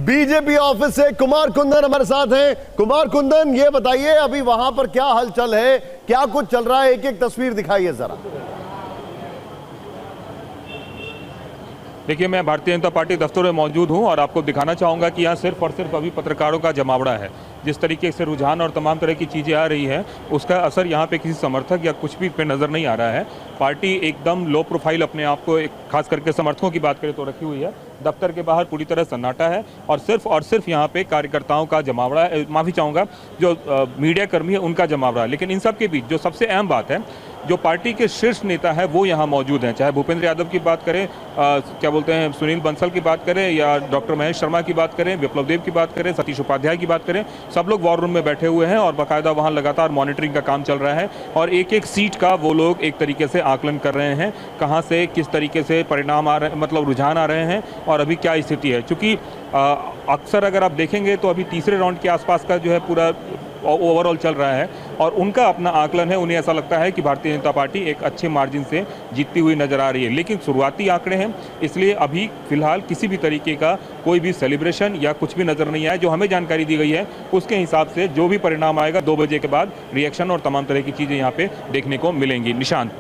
BJP office से कुमार कुंदन हमारे साथ हैं। कुमार कुंदन, ये बताइए अभी वहां पर क्या हलचल है, क्या कुछ चल रहा है, एक एक तस्वीर दिखाइए जरा। देखिए, मैं भारतीय जनता पार्टी दफ्तर में मौजूद हूं और आपको दिखाना चाहूंगा कि यहाँ सिर्फ और सिर्फ अभी पत्रकारों का जमावड़ा है। जिस तरीके से रुझान और तमाम तरह की चीज़ें आ रही हैं, उसका असर यहाँ पे किसी समर्थक या कुछ भी पे नज़र नहीं आ रहा है। पार्टी एकदम लो प्रोफाइल अपने आप को, खास करके समर्थकों की बात करें तो रखी हुई है। दफ्तर के बाहर पूरी तरह सन्नाटा है और सिर्फ यहाँ पे कार्यकर्ताओं का जमावड़ा है, माफ़ी चाहूँगा, जो मीडिया कर्मी है उनका जमावड़ा है। लेकिन इन सब के बीच जो सबसे अहम बात है, जो पार्टी के शीर्ष नेता है वो यहाँ मौजूद हैं। चाहे भूपेंद्र यादव की बात करें, क्या बोलते हैं, सुनील बंसल की बात करें, या डॉक्टर महेश शर्मा की बात करें, विप्लव देव की बात करें, सतीश उपाध्याय की बात करें, सब लोग वॉर रूम में बैठे हुए हैं और बाकायदा वहाँ लगातार मॉनिटरिंग का काम चल रहा है। और एक एक सीट का वो लोग एक तरीके से आकलन कर रहे हैं, कहाँ से किस तरीके से परिणाम आ रहे हैं, मतलब रुझान आ रहे हैं और अभी क्या स्थिति है। चूँकि अक्सर अगर आप देखेंगे तो अभी तीसरे राउंड के आसपास का जो है पूरा ओवरऑल चल रहा है और उनका अपना आकलन है। उन्हें ऐसा लगता है कि भारतीय जनता पार्टी एक अच्छे मार्जिन से जीतती हुई नजर आ रही है। लेकिन शुरुआती आंकड़े हैं, इसलिए अभी फिलहाल किसी भी तरीके का कोई भी सेलिब्रेशन या कुछ भी नजर नहीं आया। जो हमें जानकारी दी गई है उसके हिसाब से जो भी परिणाम आएगा 2 बजे के बाद रिएक्शन और तमाम तरह की चीज़ें यहाँ पे देखने को मिलेंगी। निशांत,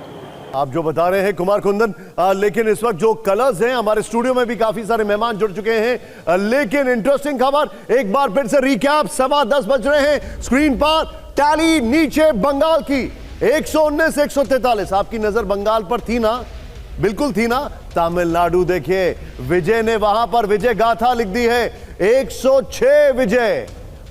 आप जो बता रहे हैं कुमार कुंदन, लेकिन इस वक्त जो कलर्स हैं, हमारे स्टूडियो में भी काफी सारे मेहमान जुड़ चुके हैं। लेकिन इंटरेस्टिंग खबर, एक बार फिर से रिकैप, 10:15 बज रहे हैं। स्क्रीन पर टैली नीचे बंगाल की 119 143। आपकी नजर बंगाल पर थी ना? बिल्कुल थी ना? तमिलनाडु देखिए, विजय ने वहां पर विजय गाथा लिख दी है, 106 विजय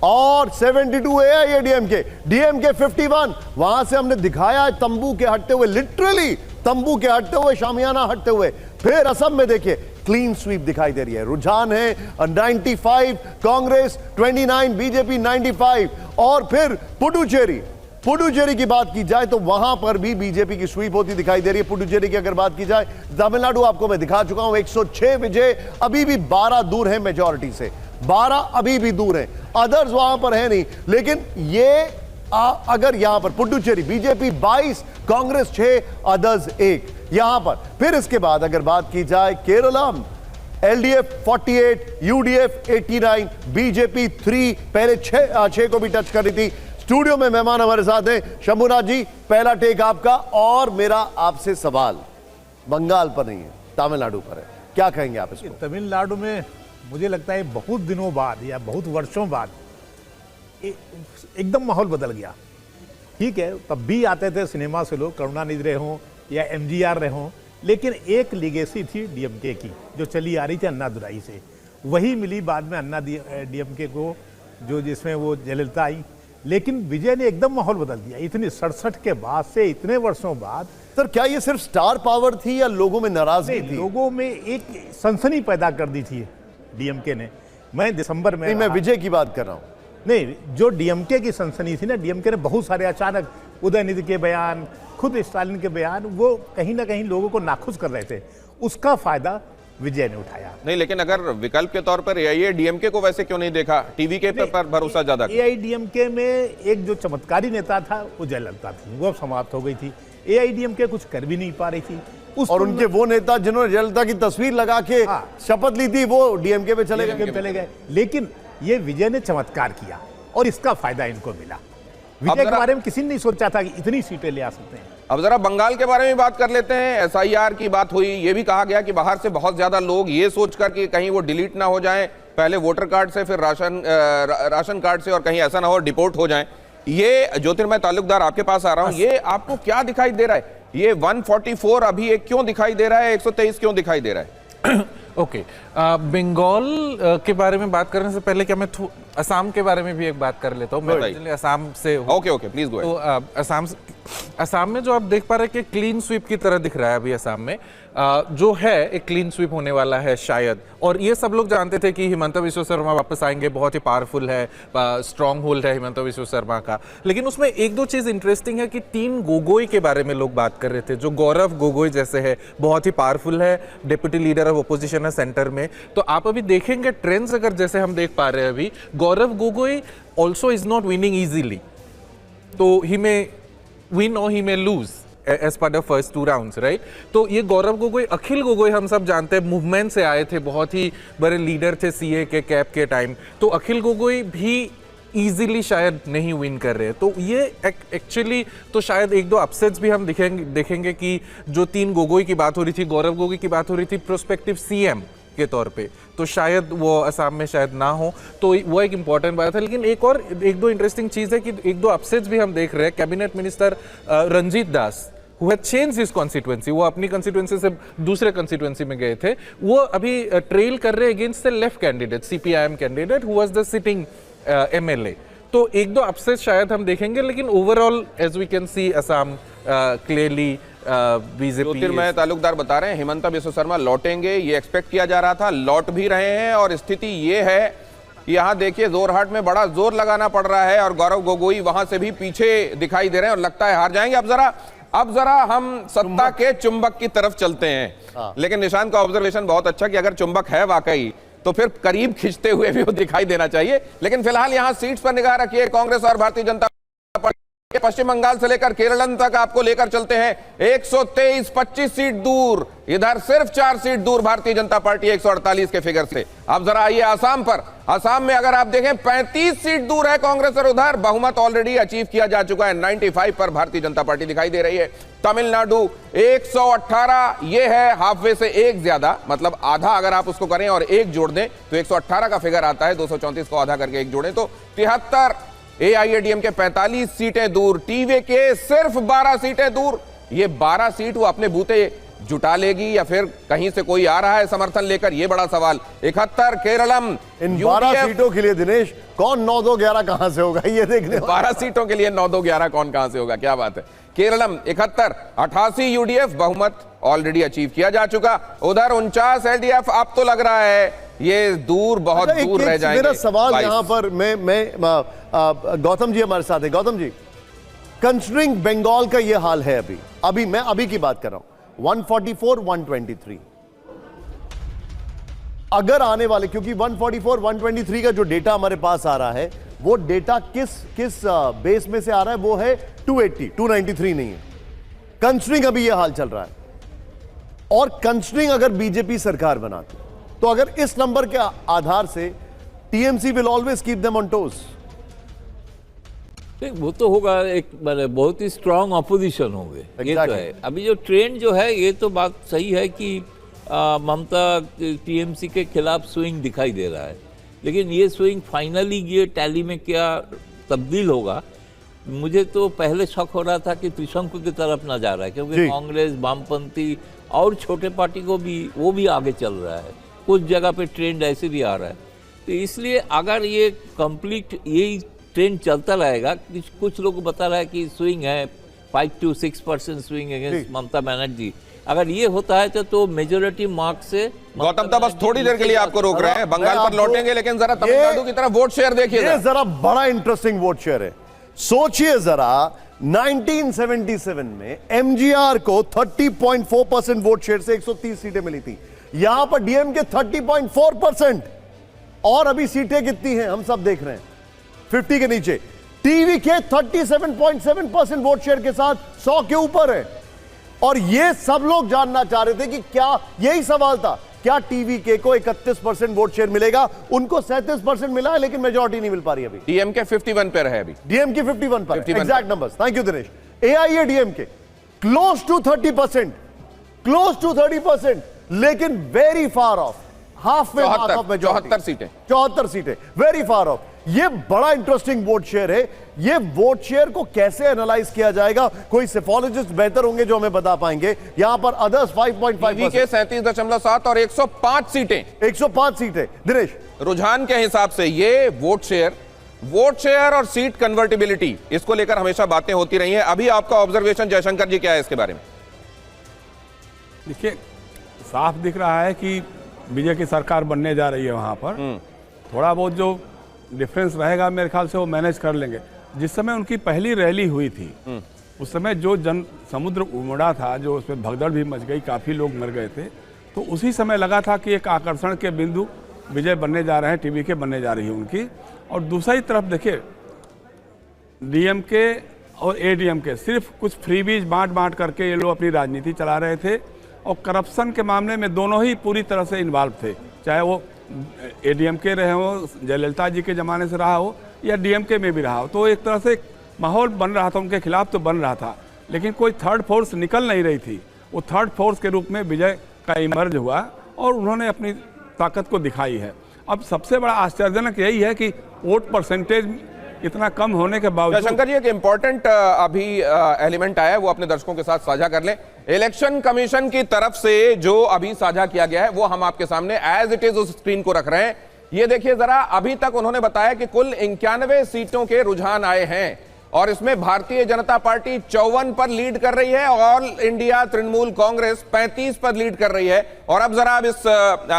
और 72 एआईएडीएमके, डीएमके 51। वहां से हमने दिखाया तंबू के हटते हुए, लिटरली तंबू के हटते हुए, शामियाना हटते हुए। फिर असम में देखिए क्लीन स्वीप दिखाई दे रही है। रुझान है 95, कांग्रेस 29, बीजेपी 95। और फिर पुडुचेरी की बात की जाए तो वहां पर भी बीजेपी की स्वीप होती दिखाई दे रही है। पुडुचेरी की अगर बात की जाए, तमिलनाडु आपको मैं दिखा चुका हूं, 106 विजय, अभी भी 12 दूर है मेजॉरिटी से, 12 अभी भी दूर है, अदर्स वहां पर है नहीं। लेकिन ये अगर यहां पर पुडुचेरी बीजेपी 22, कांग्रेस 6, अदर्स 1 यहां पर। फिर इसके बाद अगर बात की जाए केरलम, एलडीएफ 48, यूडीएफ 89, बीजेपी 3, पहले 6 को भी टच कर रही थी। स्टूडियो में मेहमान हमारे साथ हैं। शंभुनाथ जी, पहला टेक आपका, और मेरा आपसे सवाल बंगाल पर नहीं है, तमिलनाडु पर है, क्या कहेंगे आप इसको? तमिलनाडु में मुझे लगता है बहुत दिनों बाद या बहुत वर्षों बाद एकदम माहौल बदल गया। ठीक है, तब भी आते थे सिनेमा से लोग, करुणानिधि रहे हों या एमजीआर रहे हों, लेकिन एक लीगेसी थी डीएमके की जो चली आ रही थी अन्नादुराई से, वही मिली बाद में अन्ना डीएमके को, जो जिसमें वो जयललिता आई। लेकिन विजय ने एकदम माहौल बदल दिया, इतनी 67 के बाद से, इतने वर्षों बाद। सर, क्या ये सिर्फ स्टार पावर थी या लोगों में नाराजगी थी? लोगों में एक सनसनी पैदा कर दी थी डीएमके ने। मैं दिसंबर में, मैं विजय की बात कर रहा हूं। नहीं, जो डीएमके की सनसनी थी ना, डीएमके ने बहुत सारे अचानक उदयनिधि के बयान, खुद स्टालिन के बयान, वो कहीं ना कहीं लोगों को नाखुश कर रहे थे, उसका फायदा विजय ने उठाया। नहीं, लेकिन अगर विकल्प के तौर पर एआईएडीएमके को वैसे क्यों नहीं देखा? टीवी के पर भरोसा ज्यादा। एआईडीएमके में एक जो चमत्कारी नेता था वो जयललिता थी, वो अब समाप्त हो गई थी। एआईडीएमके कुछ कर भी नहीं पा रही थी। और उनके वो नेता जिन्होंने जयललिता की तस्वीर लगा के शपथ ली थी, वो डीएमके पे चले गए। लेकिन ये विजय ने चमत्कार किया और इसका फायदा इनको मिला। विजय के बारे में किसी ने नहीं सोचा था कि इतनी सीटें ले आ सकते हैं। अब जरा बंगाल के बारे में बात कर लेते हैं। एसआईआर की बात हुई, ये भी कहा गया कि बाहर से बहुत ज्यादा लोग ये सोचकर कि कहीं वो डिलीट ना हो जाएं, पहले वोटर कार्ड से, फिर राशन कार्ड से, और कहीं ऐसा ना हो डिपोर्ट हो जाएं। ये ज्योतिर्मय तालुकदार, आपके पास आ रहा हूं, ये आपको क्या दिखाई दे रहा है? ये 144 अभी एक क्यों दिखाई दे रहा है, 123 क्यों दिखाई दे रहा है? ओके, बंगाल के बारे में बात करने से पहले क्या मैं असम के बारे में भी एक बात कर लेता हूँ। मैं असम से हूँ। Okay, please go ahead. तो असम में जो आप देख पा रहे हैं कि क्लीन स्वीप की तरह दिख रहा है अभी असम में, जो है एक क्लीन स्वीप होने वाला है शायद। और ये सब लोग जानते थे कि हिमंता बिस्वा शर्मा वापस आएंगे, बहुत ही पावरफुल है, स्ट्रॉन्ग होल्ड है हिमंता बिस्वा शर्मा का। लेकिन उसमें एक दो चीज इंटरेस्टिंग है कि 3 गोगोई के बारे में लोग बात कर रहे थे, जो गौरव गोगोई जैसे है, बहुत ही पावरफुल है, डिप्टी लीडर ऑफ ओपोजिशन है सेंटर में। तो आप अभी देखेंगे ट्रेंड्स, अगर जैसे हम देख पा रहे हैं अभी, Gaurav Gogoi also is not winning easily, तो ही मे विन और he may lose. As per the first 2 rounds, right? तो ये गौरव गोगोई, अखिल गोगोई हम सब जानते हैं मूवमेंट से आए थे, बहुत ही बड़े लीडर थे सीए के कैप के टाइम। तो अखिल गोगोई भी इजीली शायद नहीं विन कर रहे हैं। तो ये एक्चुअली तो शायद 1-2 अपसेट्स भी हम देखेंगे कि जो 3 गोगोई की बात हो रही थी, गौरव गोगोई की बात हो रही थी प्रोस्पेक्टिव सीएम के तौर पे, तो शायद वो असम में शायद ना हो, तो वो एक इंपॉर्टेंट बात है। लेकिन एक दो इंटरेस्टिंग चीज है कि 1-2 अपसेट्स भी हम देख रहे हैं। Cabinet minister Ranjit Das who had changed his constituency, वो अपनी कंस्टिट्यूएंसी से दूसरे कंस्टिट्यूएंसी में गए थे, वो अभी ट्रेल कर रहे हैं against the left candidate, CPIM candidate who was the sitting MLA. तो 1-2 अपसेट शायद हम देखेंगे, लेकिन overall as we can see Assam clearly BJP. Jyotirmoy Talukdar बता रहे हैं हिमंता बिस्वा शर्मा लौटेंगे, ये एक्सपेक्ट किया जा रहा था, लौट भी रहे हैं। और स्थिति ये है कि यहाँ देखिए जोरहाट में बड़ा जोर लगाना पड़ रहा है और गौरव गोगोई वहां से भी पीछे दिखाई दे रहे हैं और लगता है हार जाएंगे। अब जरा हम सत्ता के चुंबक की तरफ चलते हैं। लेकिन निशांत का ऑब्जर्वेशन बहुत अच्छा कि अगर चुंबक है वाकई तो फिर करीब खींचते हुए भी वो दिखाई देना चाहिए। लेकिन फिलहाल यहां सीट्स पर निगाह रखिए। कांग्रेस और भारतीय जनता पार्टी पश्चिम बंगाल से लेकर केरल तक आपको लेकर चलते हैं। 123 25 सीट दूर, इधर सिर्फ 4 सीट दूर भारतीय जनता पार्टी 148 के फिगर से। अब जरा आइए आसाम पर। आसाम में अगर आप देखें 35 सीट दूर है कांग्रेस और उधर बहुमत ऑलरेडी अचीव किया जा चुका है। 95 पर भारतीय जनता पार्टी दिखाई दे रही है। तमिलनाडु 118, ये है हाफवे से एक ज्यादा, मतलब आधा अगर आप उसको करें और एक जोड़ दें तो 118 का फिगर आता है। 234 को आधा करके एक जोड़ें तो 73। एआईएडीएम के 45 सीटें दूर, टीवी के सिर्फ 12 सीटें दूर। ये 12 सीट वो अपने बूते जुटा लेगी या फिर कहीं से कोई आ रहा है समर्थन लेकर, ये बड़ा सवाल। 71 केरलम। इन 12 सीटों के लिए दिनेश कौन 9-2-11 कहां से होगा ये देखने। 12 सीटों के लिए 9-2-11 कौन कहां से होगा, क्या बात है। केरलम 71, 88 यूडीएफ, बहुमत ऑलरेडी अचीव किया जा चुका। उधर 49 एलडीएफ। अब तो लग रहा है ये दूर, बहुत दूर रह जाएंगे। मेरा सवाल यहां पर गौतम जी हमारे साथ है। गौतम जी, कंसिडरिंग बंगाल का ये हाल है, अभी मैं अभी की बात कर रहा हूं, 144 123 अगर आने वाले, क्योंकि 144 123 का जो डेटा हमारे पास आ रहा है वो डेटा किस बेस में से आ रहा है, वो है 280 293 नहीं है। कंसिडरिंग अभी ये हाल चल रहा है और कंसिडरिंग अगर बीजेपी सरकार बनाती तो अगर इस नंबर के आधार से TMC will always keep them on toes. वो तो होगा, एक बहुत ही स्ट्रांग ऑपोजिशन होंगे, ये तो है। अभी जो ट्रेंड जो है, ये तो बात सही है कि ममता टीएमसी के खिलाफ स्विंग दिखाई दे रहा है, लेकिन ये स्विंग फाइनली ये टैली में क्या तब्दील होगा, मुझे तो पहले शक हो रहा था कि त्रिशंकु की तरफ ना जा रहा है, क्योंकि कांग्रेस, वामपंथी और छोटे पार्टी को भी वो भी आगे चल रहा है, कुछ जगह पे ट्रेंड ऐसे भी आ रहा है। तो इसलिए अगर ये कंप्लीट यही ट्रेंड चलता रहेगा, कुछ लोग बता रहा है कि स्विंग है 5 to 6% swing against Mamata Banerjee, अगर ये होता है तो मेजोरिटी मार्क से। गौतम तो बस थोड़ी देर के लिए आपको रोक रहे हैं, बंगाल पर लौटेंगे, लेकिन जरा तमिलनाडु की तरफ वोट शेयर देखिए। ये जरा बड़ा इंटरेस्टिंग वोट शेयर है। सोचिए जरा, 1977 में एमजीआर को 30.4% वोट शेयर से 130 सीटें मिली थी, यहां पर डीएमके 30.4%, और अभी सीटें कितनी हैं हम सब देख रहे हैं, 50 के नीचे। टीवी के 37.7% वोट शेयर के साथ 100 के ऊपर है। और ये सब लोग जानना चाह रहे थे कि क्या, यही सवाल था, क्या टीवीके को 31% वोट शेयर मिलेगा। उनको 37% मिला है, लेकिन मेजॉरिटी नहीं मिल पा रही अभी। डीएमके 51 पे है अभी, डीएमके 51 पर, exact numbers. Thank you Dinesh. AIADMK close to 30%, लेकिन वेरी फार ऑफ, हाफ में 74 सीटें, 74 सीटें, वेरी फार ऑफ। ये बड़ा इंटरेस्टिंग वोट शेयर है। ये वोट शेयर को कैसे एनालाइज किया जाएगा, कोई सेफोलॉजिस्ट बेहतर होंगे जो हमें बता पाएंगे। यहां पर अदर्स 5.5%, के 37.7 और 105 सीटें, 105 सीटें। दिनेश, रुझान के हिसाब से ये वोट शेयर और सीट कन्वर्टिबिलिटी, इसको लेकर हमेशा बातें होती रही हैं। अभी आपका ऑब्जर्वेशन जयशंकर जी क्या है इसके बारे में? देखिए, साफ दिख रहा है कि बीजेपी की सरकार बनने जा रही है। वहां पर थोड़ा बहुत जो डिफरेंस रहेगा मेरे ख्याल से वो मैनेज कर लेंगे। जिस समय उनकी पहली रैली हुई थी उस समय जो जन समुद्र उमड़ा था, जो उसमें भगदड़ भी मच गई, काफ़ी लोग मर गए थे, तो उसी समय लगा था कि एक आकर्षण के बिंदु विजय बनने जा रहे हैं, टीवीके बनने जा रही है उनकी। और दूसरी तरफ देखिए, डीएमके और एडीएमके सिर्फ कुछ फ्रीबीज बांट करके ये लोग अपनी राजनीति चला रहे थे, और करप्शन के मामले में दोनों ही पूरी तरह से इन्वॉल्व थे, चाहे वो एडीएमके रहे हो, जयललिता जी के ज़माने से रहा हो, या डीएमके में भी रहा हो। तो एक तरह से माहौल बन रहा था, उनके खिलाफ तो बन रहा था, लेकिन कोई थर्ड फोर्स निकल नहीं रही थी। वो थर्ड फोर्स के रूप में विजय का इमर्ज हुआ और उन्होंने अपनी ताकत को दिखाई है। अब सबसे बड़ा आश्चर्यजनक यही है कि वोट परसेंटेज इतना कम होने के बावजूद। शंकर जी, एक इंपॉर्टेंट अभी एलिमेंट आया है, वो अपने दर्शकों के साथ साझा कर लें। इलेक्शन कमीशन की तरफ से जो अभी साझा किया गया है वो हम आपके सामने एज इट इज उस स्क्रीन को रख रहे हैं। ये देखिए जरा, अभी तक उन्होंने बताया कि कुल 91 सीटों के रुझान आए हैं और इसमें भारतीय जनता पार्टी 54 पर लीड कर रही है, ऑल इंडिया तृणमूल कांग्रेस 35 पर लीड कर रही है। और अब जरा आप इस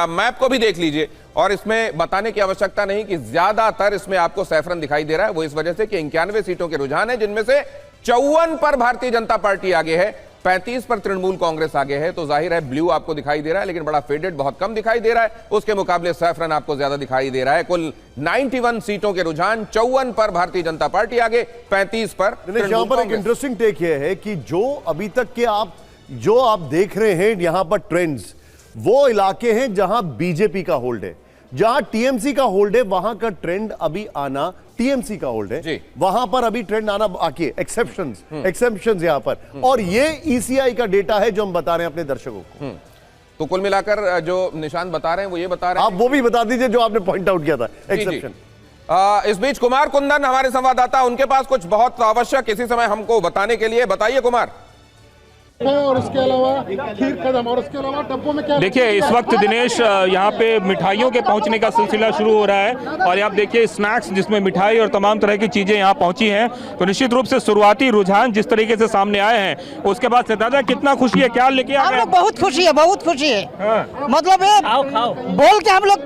मैप को भी देख लीजिए, और इसमें बताने की आवश्यकता नहीं कि ज्यादातर इसमें आपको सैफरन दिखाई दे रहा है। वो इस वजह से कि 91 सीटों के रुझान है, जिनमें से 54 पर भारतीय जनता पार्टी आगे है, 35 पर तृणमूल कांग्रेस आगे है। तो जाहिर है ब्लू आपको दिखाई दे रहा है, लेकिन बड़ा फेडेड, बहुत कम दिखाई दे रहा है। उसके मुकाबले सैफरन आपको ज्यादा दिखाई दे रहा है। कुल 91 सीटों के रुझान, 54 पर भारतीय जनता पार्टी आगे, 35 पर यहां पर एक इंटरेस्टिंग टेक ये है कि जो अभी तक के जो आप देख रहे हैं यहां पर ट्रेंड्स, वो इलाके हैं जहां बीजेपी का होल्ड है। जहां टीएमसी का होल्ड है वहां का ट्रेंड अभी आना, टीएमसी का होल्ड है, वहां पर अभी ट्रेंड आना बाकी है। एक्सेप्शंस यहां पर, और ये ईसीआई का डेटा है जो हम बता रहे हैं अपने दर्शकों को। तो कुल मिलाकर जो निशान बता रहे हैं वो ये बता रहे हैं। आप वो भी बता दीजिए जो आपने पॉइंट आउट किया था, एक्सेप्शन। इस बीच कुमार कुंदन हमारे संवाददाता, उनके पास कुछ बहुत आवश्यक इसी समय हमको बताने के लिए। बताइए कुमार। और उसके अलावा खीर कदम, और उसके अलावा डब्बों में क्या? देखिए इस वक्त दिनेश यहाँ पे मिठाइयों के पहुंचने का सिलसिला शुरू हो रहा है, और आप देखिए स्नैक्स जिसमें मिठाई और तमाम तरह की चीजें यहाँ पहुंची हैं। तो निश्चित रूप से शुरुआती रुझान जिस तरीके से सामने आए हैं, उसके बाद से दादा कितना खुशी है, क्या लेके आ गए? बहुत खुशी है, बहुत खुशी है। हाँ। मतलब बोल के हम लोग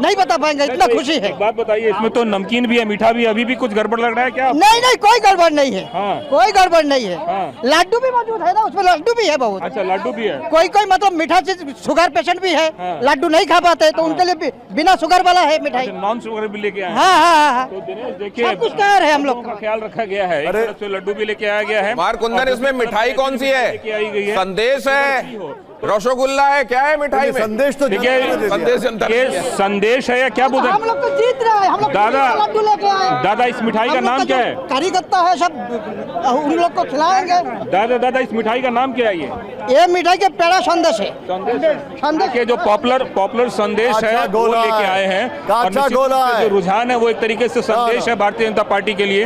नहीं बता पाएंगे, इतना खुशी है। एक बात बताइए, इसमें तो नमकीन भी है, मीठा भी है, अभी भी कुछ गड़बड़ लग रहा है क्या? नहीं, कोई गड़बड़ नहीं है। हाँ। कोई गड़बड़ नहीं है। हाँ। लड्डू भी मौजूद है ना, उसमें लड्डू भी है बहुत। अच्छा, लड्डू भी है। कोई मतलब मीठा चीज, शुगर पेशेंट भी है, हाँ। लड्डू नहीं खा पाते, तो उनके लिए बिना शुगर वाला है मिठाई। नॉन शुगर भी लेके आए। हाँ। तो दिनेश देखिए, सब कुछ तैयार है, हम लोग का ख्याल रखा गया है। एक तरफ से लड्डू भी लेके आया गया है। कुमार कुंदन, इसमें मिठाई कौन सी है? संदेश है, रसगुल्ला है, क्या है मिठाई में? संदेश तो देखिए, ये संदेश है या क्या बोल रहे हैं? हम लोग तो जीत रहे हैं। हम लोग दादा, लड्डू लेके आए। दादा इस मिठाई का नाम क्या है? कार्यकर्ता है सब, उन लोग को खिलाएंगे। दादा इस मिठाई का नाम क्या है? ये मिठाई के पेड़ा संदेश है। संदेश के जो पॉपुलर संदेश है वो लेके आए हैं। काचा गोला है। जो रुझान है वो एक तरीके से संदेश है भारतीय जनता पार्टी के लिए।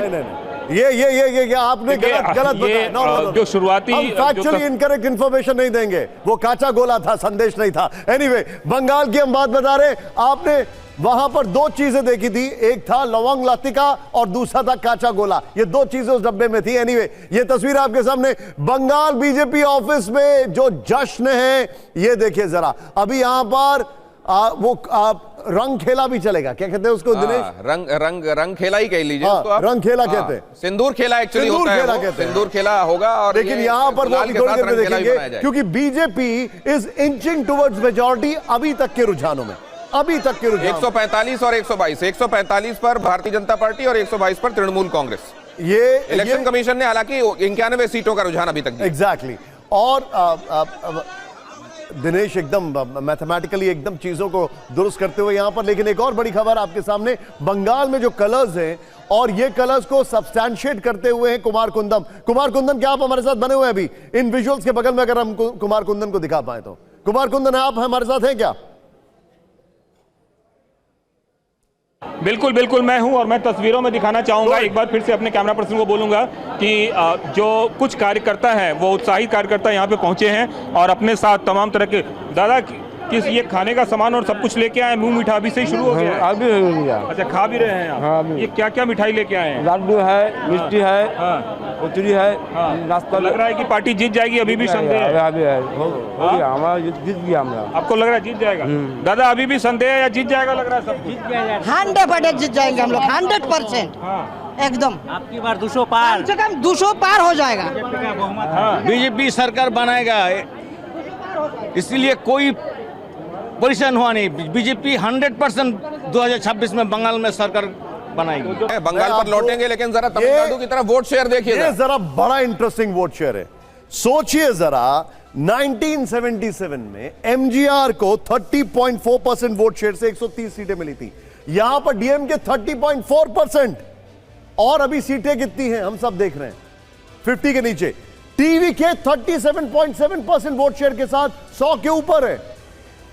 ये आपने गलत बताया। जो शुरुआती फैक्चुअली इनकरेक्ट इंफॉर्मेशन नहीं देंगे, वो काचा गोला था, संदेश नहीं था। एनीवे, बंगाल की हम बात बता रहे। आपने वहां पर दो चीजें देखी थी, एक था लवंग लतिका और दूसरा था काचा गोला। ये दो चीजें उस डब्बे में थी। एनीवे, ये तस्वीर आपके सामने बंगाल बीजेपी ऑफिस में जो जश्न है, ये देखिए जरा। अभी यहां पर रंग खेला भी चलेगा, क्या कहते हैं उसको दिनेश? रंग खेला ही कह लीजिए उसको आप। रंग खेला कहते हैं। सिंदूर खेला एक्चुअली होता है, सिंदूर खेला होगा। और लेकिन यहां पर थोड़ी देर में देखेंगे, क्योंकि BJP is inching towards majority अभी तक के रुझानों में। 145 और 122, 145 पर भारतीय जनता पार्टी और 122 पर तृणमूल कांग्रेस। ये इलेक्शन कमीशन ने हालांकि 91 सीटों का रुझान अभी तक दिया। एग्जैक्टली। और दिनेश एकदम मैथमेटिकली एकदम चीजों को दुरुस्त करते हुए यहां पर। लेकिन एक और बड़ी खबर आपके सामने, बंगाल में जो कलर्स हैं, और ये कलर्स को सब्सटैंशिएट करते हुए हैं कुमार कुंदन। क्या आप हमारे साथ बने हुए हैं अभी इन विजुअल्स के बगल में? अगर हम कुमार कुंदन को दिखा पाए तो। कुमार कुंदन, आप हमारे साथ हैं क्या? बिल्कुल मैं हूं, और मैं तस्वीरों में दिखाना चाहूंगा। एक बार फिर से अपने कैमरा पर्सन को बोलूंगा कि जो कुछ कार्यकर्ता हैं वो उत्साहित कार्यकर्ता यहां पे पहुंचे हैं और अपने साथ तमाम तरह के दादा किस ये खाने का सामान और सब कुछ लेके आए। मुंह मीठा अभी से शुरू हो गया है? अभी हो गया। अच्छा, खा भी रहे हैं आप? हाँ, ये क्या क्या मिठाई लेके आए हैं? लड्डू है, मिष्टी है, कचौरी है, नाश्ता। लग रहा है कि पार्टी जीत जाएगी, अभी भी संदेह है? अभी है, हो गया, हमारा जीत गया। हमारा आपको लग रहा है जीत जाएगा? दादा अभी भी संदेह है या जीत जाएगा? लग रहा है सब जीत जाएगा। 100% जीत जाएंगे हम लोग, 100% एकदम। आपकी बार 200 पार, कम से कम 200 पार हो जाएगा। बीजेपी सरकार बनाएगा, इसलिए कोई परेशान हुआ नहीं। बीजेपी 100% 2026 में बंगाल में सरकार बनाएगी। बंगाल पर लौटेंगे, लेकिन जरा तमिलनाडु की तरफ वोट शेयर देखिए। ये जरा बड़ा इंटरेस्टिंग वोट शेयर है। सोचिए जरा, 1977 में एमजीआर को 30.4% वोट शेयर से 130 सीटें मिली थी। यहां पर डीएमके 30.4%। और अभी सीटें कितनी हैं हम सब देख रहे हैं, 50 के नीचे। टीवी के 37.7% वोट शेयर के साथ 100 के ऊपर है।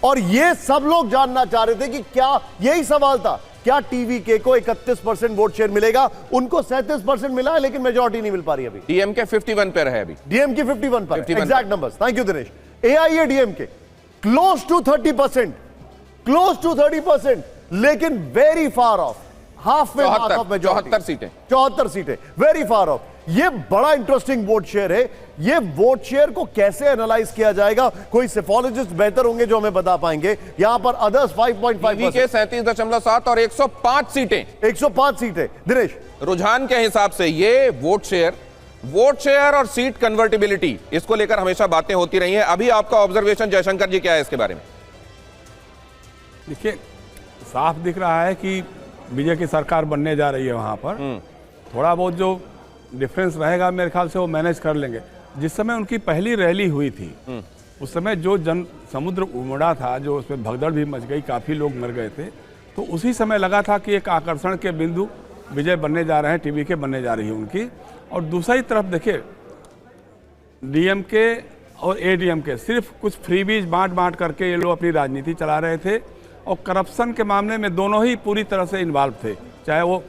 और ये सब लोग जानना चाह रहे थे कि क्या, यही सवाल था, क्या टीवीके को 31% वोट शेयर मिलेगा? उनको 37% मिला है, लेकिन मेजॉरिटी नहीं मिल पा रही अभी। डीएमके 51 पे रहे अभी। डीएमके 51 पर, exact numbers. Thank you Dinesh. AIADMK close to 30%, close to 30%, लेकिन वेरी फार ऑफ, हाफ में 74 सीटें, 74 सीटें, वेरी फार ऑफ। ये बड़ा इंटरेस्टिंग वोट शेयर है। ये वोट शेयर को कैसे एनालाइज किया जाएगा? कोई सेफोलॉजिस्ट बेहतर होंगे जो हमें बता पाएंगे। यहां पर अदर्स 5.5%, के 37.7 और 105 सीटें, 105 सीटें। दिनेश, रुझान के हिसाब से ये वोट शेयर और सीट कन्वर्टिबिलिटी, इसको लेकर हमेशा बातें होती रही हैं। अभी आपका ऑब्जर्वेशन जयशंकर जी क्या है इसके बारे में? देखिए, साफ दिख रहा है कि बीजेपी की सरकार बनने जा रही है। वहाँ पर थोड़ा बहुत जो डिफरेंस रहेगा मेरे ख्याल से वो मैनेज कर लेंगे। जिस समय उनकी पहली रैली हुई थी, उस समय जो जन समुद्र उमड़ा था, जो उसमें भगदड़ भी मच गई, काफ़ी लोग मर गए थे, तो उसी समय लगा था कि एक आकर्षण के बिंदु विजय बनने जा रहे हैं, टीवीके बनने जा रही है उनकी। और दूसरी तरफ देखिए, डीएमके और एडीएमके सिर्फ कुछ फ्रीबीज बांट करके ये लोग अपनी राजनीति चला रहे थे। और करप्शन के मामले में दोनों ही पूरी तरह से इन्वॉल्व थे, चाहे वो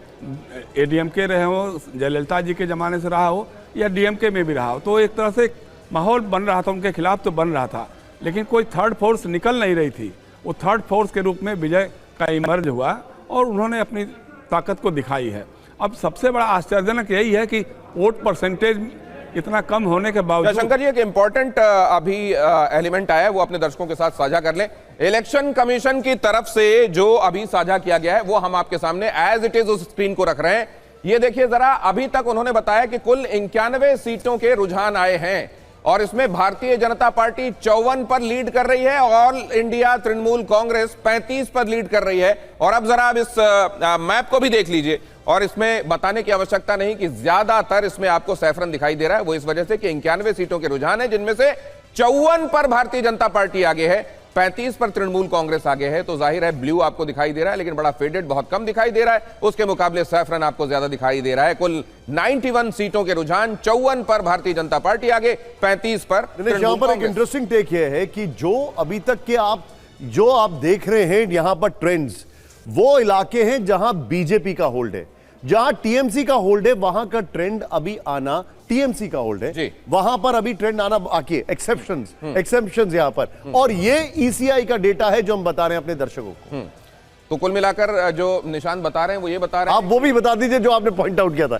एडीएमके रहे हो, जयललिता जी के ज़माने से रहा हो, या डीएमके में भी रहा हो। तो एक तरह से माहौल बन रहा था, उनके खिलाफ तो बन रहा था, लेकिन कोई थर्ड फोर्स निकल नहीं रही थी। वो थर्ड फोर्स के रूप में विजय का इमर्ज हुआ और उन्होंने अपनी ताकत को दिखाई है। अब सबसे बड़ा आश्चर्यजनक यही है कि वोट परसेंटेज इतना कम होने के बावजूद। शंकर जी, एक इंपॉर्टेंट अभी एलिमेंट आया है, वो अपने दर्शकों के साथ साझा कर लें। इलेक्शन कमीशन की तरफ से जो अभी साझा किया गया है वो हम आपके सामने एज इट इज उस स्क्रीन को रख रहे हैं। ये देखिए जरा, अभी तक उन्होंने बताया कि कुल 91 सीटों के रुझान आए हैं और इसमें भारतीय जनता पार्टी 54 पर लीड कर रही है, ऑल इंडिया तृणमूल कांग्रेस 35 पर लीड कर रही है। और अब जरा आप इस मैप को भी देख लीजिए, और इसमें बताने की आवश्यकता नहीं कि ज्यादातर इसमें आपको सैफरन दिखाई दे रहा है। वो इस वजह से कि 91 सीटों के रुझान है, जिनमें से 54 पर भारतीय जनता पार्टी आगे है, 35 पर तृणमूल कांग्रेस आगे है। तो जाहिर है ब्लू आपको दिखाई दे रहा है, लेकिन बड़ा फेडेड, बहुत कम दिखाई दे रहा है। उसके मुकाबले सैफरन आपको ज्यादा दिखाई दे रहा है। कुल 91 सीटों के रुझान, 54 पर भारतीय जनता पार्टी आगे, 35 पर। यहां पर एक इंटरेस्टिंग टेक ये है कि जो अभी तक के जो आप देख रहे हैं यहां पर ट्रेंड्स, वो इलाके हैं जहां बीजेपी का होल्ड है। जहां टीएमसी का होल्ड है वहां का ट्रेंड अभी आना, टीएमसी का होल्ड है, वहां पर अभी ट्रेंड आना बाकी है। एक्सेप्शंस यहां पर, और ये ईसीआई का डेटा है जो हम बता रहे हैं अपने दर्शकों को। तो कुल मिलाकर जो निशान बता रहे हैं वो ये बता रहे हैं, आप वो भी बता दीजिए जो आपने पॉइंट आउट किया था।